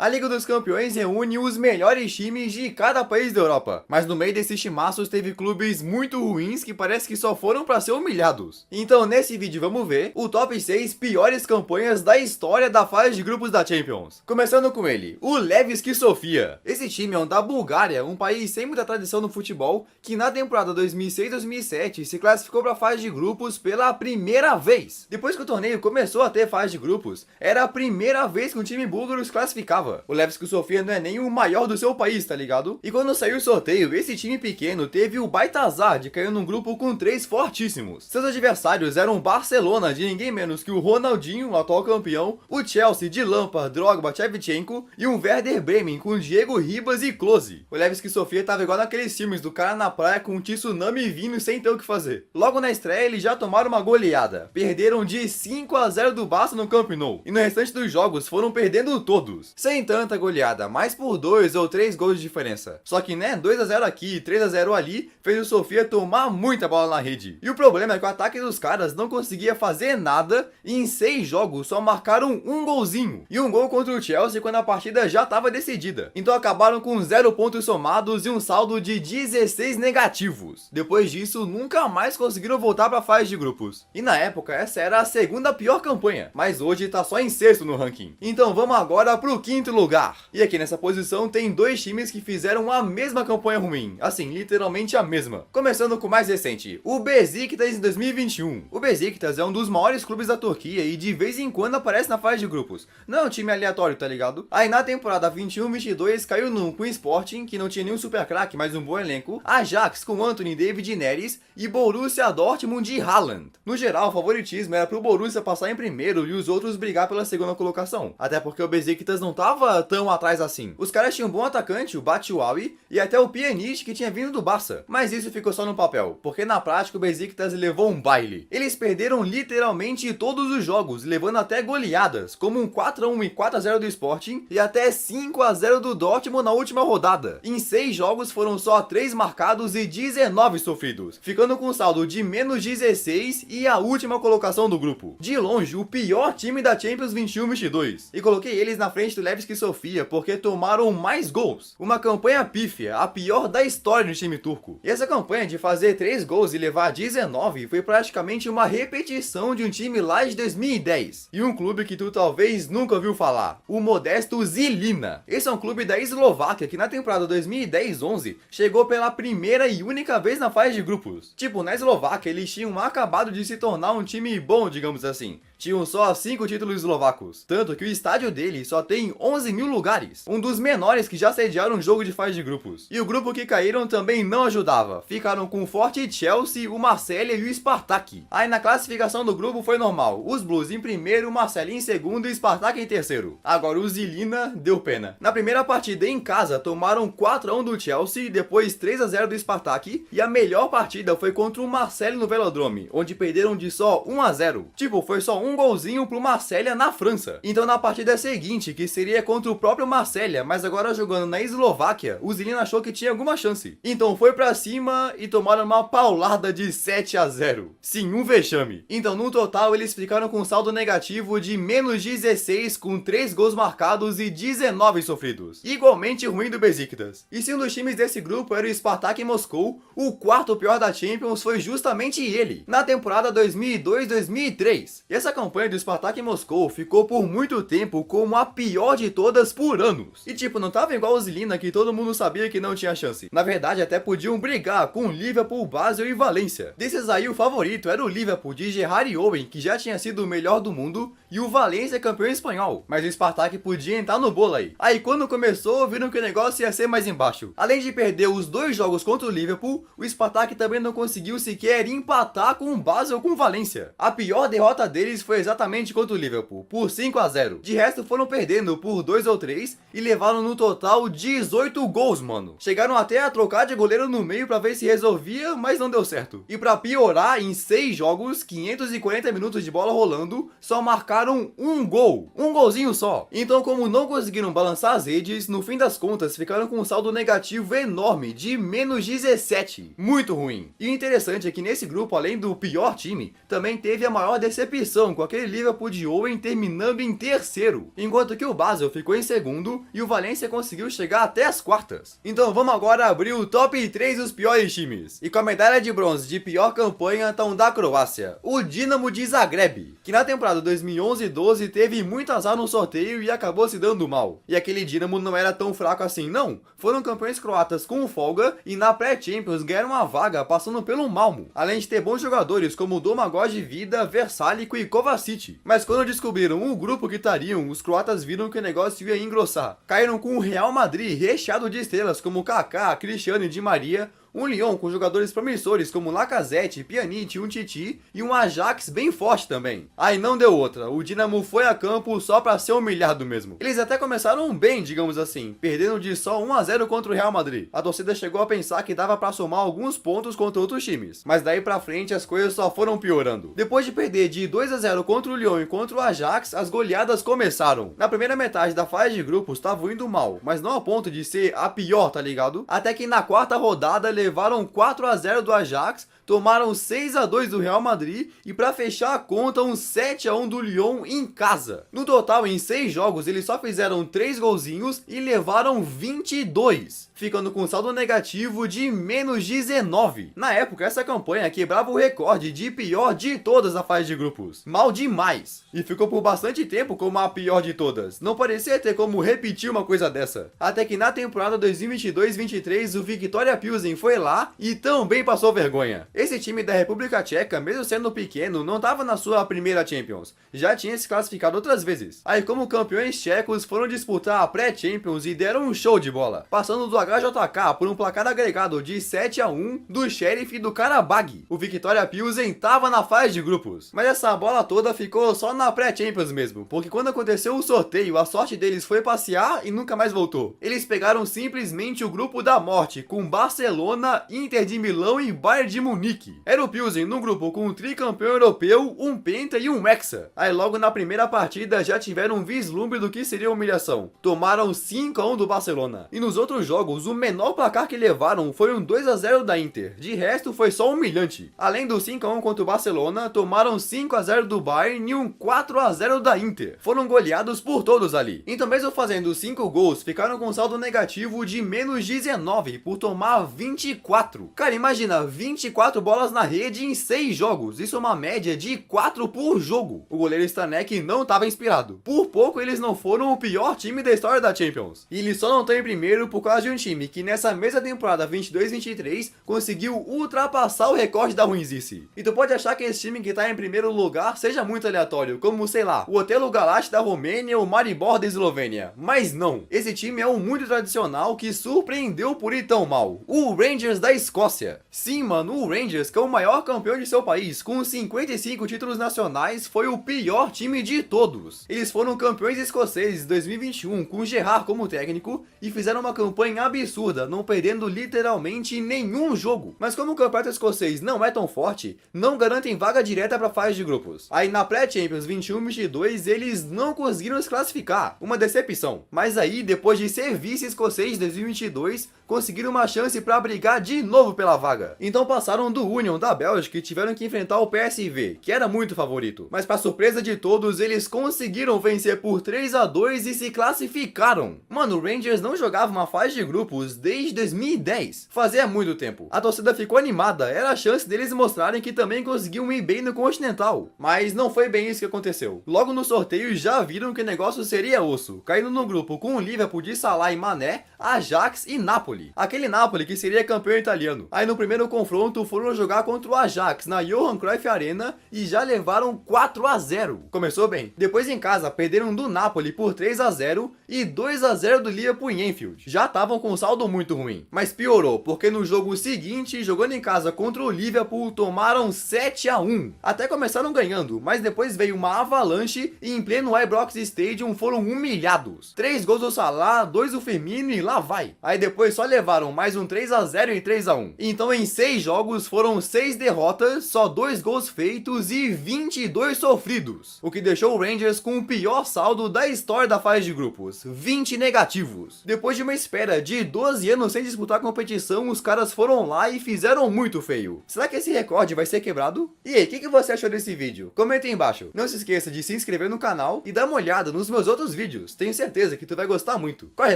A Liga dos Campeões reúne os melhores times de cada país da Europa, mas no meio desses timaços teve clubes muito ruins que parece que só foram pra ser humilhados. Então nesse vídeo vamos ver o top 6 piores campanhas da história da fase de grupos da Champions. Começando com ele, o Levski Sofia. Esse time é um da Bulgária, um país sem muita tradição no futebol, que na temporada 2006-2007 se classificou para a fase de grupos pela primeira vez. Depois que o torneio começou a ter fase de grupos, era a primeira vez que um time búlgaro se classificava. O Levski Sofia não é nem o maior do seu país, tá ligado? E quando saiu o sorteio, esse time pequeno teve o baita azar de cair num grupo com 3 fortíssimos. Seus adversários eram o Barcelona, de ninguém menos que o Ronaldinho, o atual campeão, o Chelsea de Lampard, Drogba, Shevchenko e um Werder Bremen com Diego Ribas e Klose. O Levski Sofia tava igual naqueles filmes do cara na praia com um tsunami vindo sem ter o que fazer. Logo na estreia eles já tomaram uma goleada. Perderam de 5-0 do Barça no Camp Nou. E no restante dos jogos foram perdendo todos. Sem tanta goleada, mas por 2 ou 3 gols de diferença. Só que 2-0 aqui, 3-0 ali, fez o Sofia tomar muita bola na rede. E o problema é que o ataque dos caras não conseguia fazer nada e em 6 jogos só marcaram um golzinho. E um gol contra o Chelsea quando a partida já estava decidida. Então acabaram com 0 pontos somados e um saldo de 16 negativos. Depois disso, nunca mais conseguiram voltar para a fase de grupos. E na época, essa era a segunda pior campanha, mas hoje tá só em sexto no ranking. Então vamos agora pro quinto lugar. E aqui nessa posição tem 2 times que fizeram a mesma campanha ruim, assim, literalmente a mesma. Começando com o mais recente, o Beşiktaş em 2021. O Beşiktaş é um dos maiores clubes da Turquia e de vez em quando aparece na fase de grupos. Não é um time aleatório, tá ligado? Aí na temporada 21-22 caiu num com o Sporting, que não tinha nenhum super craque, mas um bom elenco, Ajax com Anthony, David e Neres e Borussia Dortmund de Haaland. No geral, o favoritismo era pro Borussia passar em primeiro e os outros brigar pela segunda colocação, até porque o Beşiktaş não tava tão atrás assim. Os caras tinham um bom atacante, o Batshuayi, e até o Pjanic, que tinha vindo do Barça, mas isso ficou só no papel, porque na prática o Beşiktaş levou um baile. Eles perderam literalmente todos os jogos, levando até goleadas, como um 4-1 e 4-0 do Sporting e até 5-0 do Dortmund na última rodada. Em 6 jogos foram só 3 marcados e 19 sofridos, ficando com um saldo de menos 16 e a última colocação do grupo. De longe, o pior time da Champions 21-22. E coloquei eles na frente do Levski Sofia porque tomaram mais gols. Uma campanha pífia, a pior da história do time turco. E essa campanha de fazer 3 gols e levar 19 foi praticamente uma repetição de um time lá de 2010. E um clube que tu talvez nunca ouviu falar, o modesto Žilina. Esse é um clube da Eslováquia que na temporada 2010-11 chegou pela primeira e única vez na fase de grupos. Tipo, na Eslováquia eles tinham acabado de se tornar um time bom, digamos assim. Tinham só 5 títulos eslovacos, tanto que o estádio dele só tem 11 mil lugares, um dos menores que já sediaram um jogo de fase de grupos. E o grupo que caíram também não ajudava, ficaram com o forte Chelsea, o Marselha e o Spartak. Aí na classificação do grupo foi normal, os Blues em primeiro, o Marselha em segundo e o Spartak em terceiro. Agora o Žilina deu pena. Na primeira partida em casa tomaram 4-1 do Chelsea, depois 3-0 do Spartak, e a melhor partida foi contra o Marselha no Velodrome, onde perderam de só 1-0. Tipo, foi só um golzinho pro Marselha na França. Então na partida seguinte, que seria contra o próprio Marselha, mas agora jogando na Eslováquia, o Žilina achou que tinha alguma chance. Então foi pra cima e tomaram uma paulada de 7-0. Sim, um vexame. Então no total eles ficaram com um saldo negativo de menos 16, com 3 gols marcados e 19 sofridos. Igualmente ruim do Beşiktaş. E se um dos times desse grupo era o Spartak Moscou, o quarto pior da Champions foi justamente ele, na temporada 2002-2003. E essa campanha do Spartak Moscou ficou por muito tempo como a pior de todas por anos. E tipo, não tava igual o Žilina que todo mundo sabia que não tinha chance. Na verdade, até podiam brigar com o Liverpool, Basel e Valência. Desses aí, o favorito era o Liverpool de Gerrard e Owen, que já tinha sido o melhor do mundo, e o Valência campeão espanhol. Mas o Spartak podia entrar no bolo aí. Aí quando começou, viram que o negócio ia ser mais embaixo. Além de perder os 2 jogos contra o Liverpool, o Spartak também não conseguiu sequer empatar com o Basel ou com o Valência. A pior derrota deles foi exatamente contra o Liverpool, por 5-0. De resto foram perdendo por 2 ou 3 e levaram no total 18 gols, mano. Chegaram até a trocar de goleiro no meio pra ver se resolvia, mas não deu certo. E pra piorar, em 6 jogos, 540 minutos de bola rolando, só marcaram um gol. Um golzinho só. Então, como não conseguiram balançar as redes, no fim das contas ficaram com um saldo negativo enorme de menos 17. Muito ruim. E o interessante é que nesse grupo, além do pior time, também teve a maior decepção com aquele Liverpool de Owen terminando em terceiro, enquanto que o Basel ficou em segundo e o Valência conseguiu chegar até as quartas. Então vamos agora abrir o top 3 dos piores times. E com a medalha de bronze de pior campanha estão da Croácia, o Dinamo de Zagreb, que na temporada 2011-12 teve muito azar no sorteio e acabou se dando mal. E aquele Dinamo não era tão fraco assim não, foram campeões croatas com folga e na pré-Champions ganharam uma vaga passando pelo Malmo, além de ter bons jogadores como Domagoj Vida, Versálico e Kovacic. Mas quando descobriram o grupo que estariam, os croatas viram que o negócio ia engrossar. Caíram com o Real Madrid recheado de estrelas como Kaká, Cristiano e Di Maria, um Lyon com jogadores promissores como Lacazette, Pjanic, Umtiti e um Ajax bem forte também. Aí não deu outra, o Dinamo foi a campo só pra ser humilhado mesmo. Eles até começaram bem, digamos assim, perdendo de só 1-0 contra o Real Madrid. A torcida chegou a pensar que dava pra somar alguns pontos contra outros times, mas daí pra frente as coisas só foram piorando. Depois de perder de 2-0 contra o Lyon e contra o Ajax, as goleadas começaram. Na primeira metade da fase de grupos estavam indo mal, mas não a ponto de ser a pior, tá ligado? Até que na quarta rodada levaram 4-0 do Ajax, tomaram 6-2 do Real Madrid e para fechar a conta um 7-1 do Lyon em casa. No total, em 6 jogos, eles só fizeram 3 golzinhos e levaram 22, ficando com saldo negativo de menos 19. Na época, essa campanha quebrava o recorde de pior de todas a fase de grupos. Mal demais. E ficou por bastante tempo como a pior de todas. Não parecia ter como repetir uma coisa dessa. Até que na temporada 2022-23 o Viktoria Pilsen foi lá e também passou vergonha. Esse time da República Tcheca, mesmo sendo pequeno, não estava na sua primeira Champions. Já tinha se classificado outras vezes. Aí como campeões tchecos foram disputar a pré-Champions e deram um show de bola, passando do HJK por um placar agregado de 7-1 do Sheriff do Karabag. O Viktoria Pilsen estava na fase de grupos. Mas essa bola toda ficou só na pré-Champions mesmo, porque quando aconteceu o sorteio, a sorte deles foi passear e nunca mais voltou. Eles pegaram simplesmente o grupo da morte, com Barcelona, Inter de Milão e Bayern de Munique. Era o Pilsen no grupo com um tricampeão europeu, um penta e um hexa. Aí logo na primeira partida já tiveram um vislumbre do que seria a humilhação. Tomaram 5-1 do Barcelona. E nos outros jogos, o menor placar que levaram foi um 2-0 da Inter. De resto, foi só humilhante. Além do 5-1 contra o Barcelona, tomaram 5-0 do Bayern e um 4-0 da Inter. Foram goleados por todos ali. Então mesmo fazendo 5 gols, ficaram com saldo negativo de menos 19 por tomar 24. Cara, imagina, 24 bolas na rede em 6 jogos. Isso é uma média de 4 por jogo. O goleiro Stanek não estava inspirado. Por pouco eles não foram o pior time da história da Champions. E eles só não estão em primeiro por causa de um time que nessa mesma temporada 22-23 conseguiu ultrapassar o recorde da ruinzice. E tu pode achar que esse time que está em primeiro lugar seja muito aleatório, como sei lá, o Otelo Galați da Romênia ou o Maribor da Eslovênia. Mas não. Esse time é um muito tradicional que surpreendeu por ir tão mal. O Rangers da Escócia. Sim, mano, o Rangers, que é o maior campeão de seu país, com 55 títulos nacionais, foi o pior time de todos. Eles foram campeões escoceses 2021 com Gerrard como técnico e fizeram uma campanha absurda, não perdendo literalmente nenhum jogo. Mas como o campeonato escocês não é tão forte, não garantem vaga direta para a fase de grupos. Aí na pré-Champions 21-22 eles não conseguiram se classificar, uma decepção. Mas aí, depois de ser vice-escocês 2022, conseguiram uma chance para brigar de novo pela vaga. Então passaram do Union da Bélgica e tiveram que enfrentar o PSV, que era muito favorito. Mas para surpresa de todos, eles conseguiram vencer por 3-2 e se classificaram. Mano, o Rangers não jogava uma fase de grupos desde 2010. Fazia muito tempo. A torcida ficou animada, era a chance deles mostrarem que também conseguiam ir bem no Continental. Mas não foi bem isso que aconteceu. Logo no sorteio já viram que o negócio seria osso, caindo no grupo com o Liverpool de Salah e Mané, Ajax e Napoli. Aquele Napoli que seria campeão italiano. Aí no primeiro confronto foram jogar contra o Ajax na Johan Cruyff Arena e já levaram 4-0. Começou bem. Depois em casa perderam do Napoli por 3-0 e 2-0 do Liverpool em Anfield. Já estavam com um saldo muito ruim. Mas piorou, porque no jogo seguinte, jogando em casa contra o Liverpool, tomaram 7-1. Até começaram ganhando, mas depois veio uma avalanche e em pleno Ibrox Stadium foram humilhados. 3 gols do Salah, 2 do Firmino e lá vai. Aí depois só levaram mais um 3-0 0 e 3-1. Então em 6 jogos foram 6 derrotas, só 2 gols feitos e 22 sofridos, o que deixou o Rangers com o pior saldo da história da fase de grupos, 20 negativos. Depois de uma espera de 12 anos sem disputar a competição, os caras foram lá e fizeram muito feio. Será que esse recorde vai ser quebrado? E aí, o que você achou desse vídeo? Comenta aí embaixo. Não se esqueça de se inscrever no canal e dar uma olhada nos meus outros vídeos. Tenho certeza que tu vai gostar muito. Corre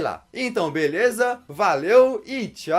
lá. Então, beleza? Valeu e tchau!